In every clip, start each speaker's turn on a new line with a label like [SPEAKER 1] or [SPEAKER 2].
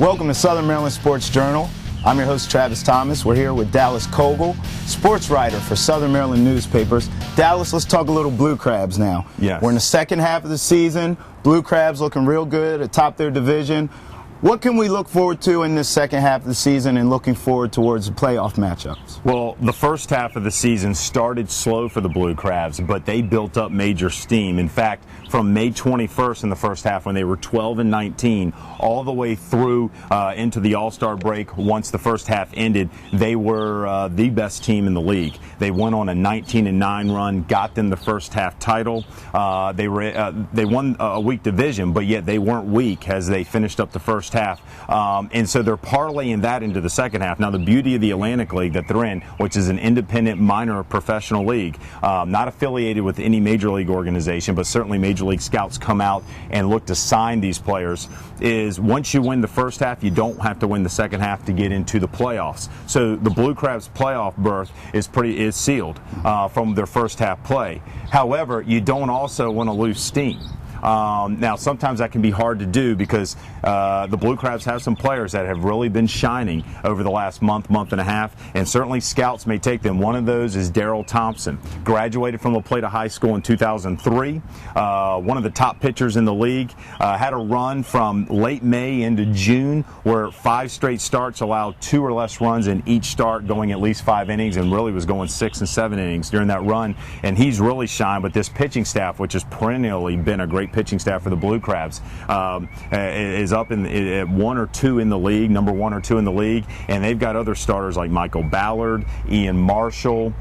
[SPEAKER 1] Welcome to Southern Maryland Sports Journal. I'm your host, Travis Thomas. We're here with Dallas Cogle, sports writer for Southern Maryland newspapers. Dallas, let's talk a little Blue Crabs now.
[SPEAKER 2] Yes.
[SPEAKER 1] We're in the second half of the season. Blue Crabs looking real good atop their division. What can we look forward to in this second half of the season and looking forward towards the playoff matchups?
[SPEAKER 2] Well, the first half of the season started slow for the Blue Crabs, but they built up major steam. In fact, from May 21st in the first half, when they were 12-19, all the way through into the All-Star break, once the first half ended, they were the best team in the league. They went on a 19-9 run, got them the first half title. They won a weak division, but yet they weren't weak as they finished up the first half. And so they're parlaying that into the second half. Now, the beauty of the Atlantic League that they're in, which is an independent minor professional league, not affiliated with any major league organization, but certainly Major League Scouts come out and look to sign these players, is once you win the first half, you don't have to win the second half to get into the playoffs. So the Blue Crabs' playoff berth is sealed from their first half play. However, you don't also want to lose steam. Now, sometimes that can be hard to do because the Blue Crabs have some players that have really been shining over the last month and a half, and certainly scouts may take them. One of those is Daryl Thompson. Graduated from La Plata High School in 2003. One of the top pitchers in the league. Had a run from late May into June where 5 straight starts allowed 2 or less runs in each start, going at least 5 innings, and really was going 6 and 7 innings during that run. And he's really shined, but this pitching staff, which has perennially been a great pitching staff for the Blue Crabs, is up at 1 or 2 in the league, number 1 or 2 in the league, and they've got other starters like Michael Ballard, Ian Marshall,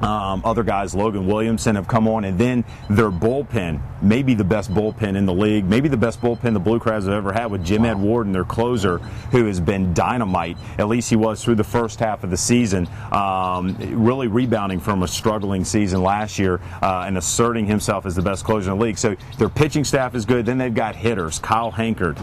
[SPEAKER 2] other guys, Logan Williamson, have come on, and then their bullpen, maybe the best bullpen in the league, maybe the best bullpen the Blue Crabs have ever had, with Jim Ed Warden, their closer, who has been dynamite. At least he was through the first half of the season, really rebounding from a struggling season last year and asserting himself as the best closer in the league. So their pitching staff is good. Then they've got hitters, Kyle Hankard,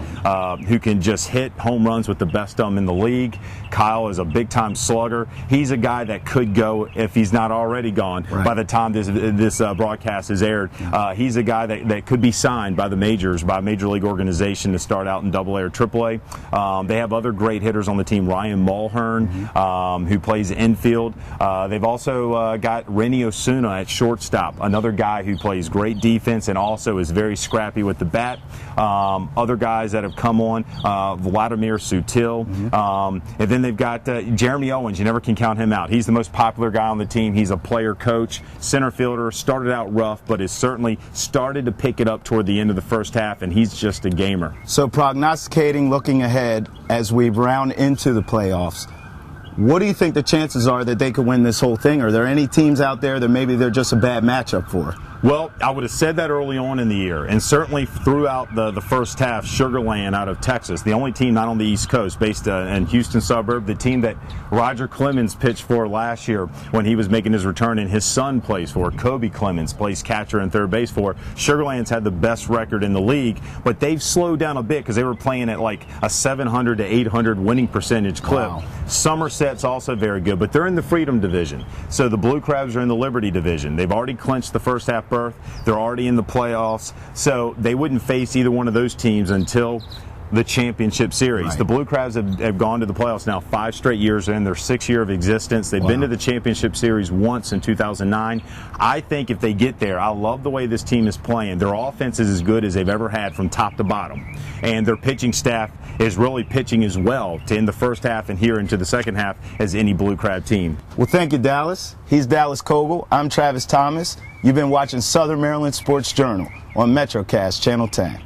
[SPEAKER 2] who can just hit home runs with the best of them in the league. Kyle is a big-time slugger. He's a guy that could go, if he's not already gone,
[SPEAKER 1] right, by
[SPEAKER 2] the time this broadcast is aired. He's a guy that could be signed by the majors, by a major league organization to start out in AA or AAA. They have other great hitters on the team. Ryan Mulhern, who plays infield. They've also got Rennie Osuna at shortstop, another guy who plays great defense and also is very scrappy with the bat. Other guys that have come on, Vladimir Sutil. And then they've got Jeremy Owens. You never can count him out. He's the most popular guy on the team. He's a player coach, center fielder, started out rough, but has certainly started to pick it up toward the end of the first half, and he's just a gamer.
[SPEAKER 1] So prognosticating, looking ahead as we round into the playoffs, what do you think the chances are that they could win this whole thing? Are there any teams out there that maybe they're just a bad matchup for?
[SPEAKER 2] Well, I would have said that early on in the year, and certainly throughout the first half, Sugar Land out of Texas, the only team not on the East Coast, based in Houston suburb, the team that Roger Clemens pitched for last year when he was making his return, and his son plays for. Kobe Clemens plays catcher and third base for. Sugar Land's had the best record in the league, but they've slowed down a bit because they were playing at like a 700 to 800 winning percentage clip.
[SPEAKER 1] Wow.
[SPEAKER 2] Somerset's also very good, but they're in the Freedom Division. So the Blue Crabs are in the Liberty Division. They've already clinched the first half berth. They're already in the playoffs, so they wouldn't face either one of those teams until the championship series.
[SPEAKER 1] Right.
[SPEAKER 2] The Blue Crabs have gone to the playoffs now 5 straight years in their 6th year of existence. They've been to the championship series once in 2009. I think if they get there, I love the way this team is playing. Their offense is as good as they've ever had from top to bottom, and their pitching staff is really pitching as well to end the first half and here into the second half as any Blue Crab team.
[SPEAKER 1] Well, thank you, Dallas. He's Dallas Cogle. I'm Travis Thomas. You've been watching Southern Maryland Sports Journal on MetroCast Channel 10.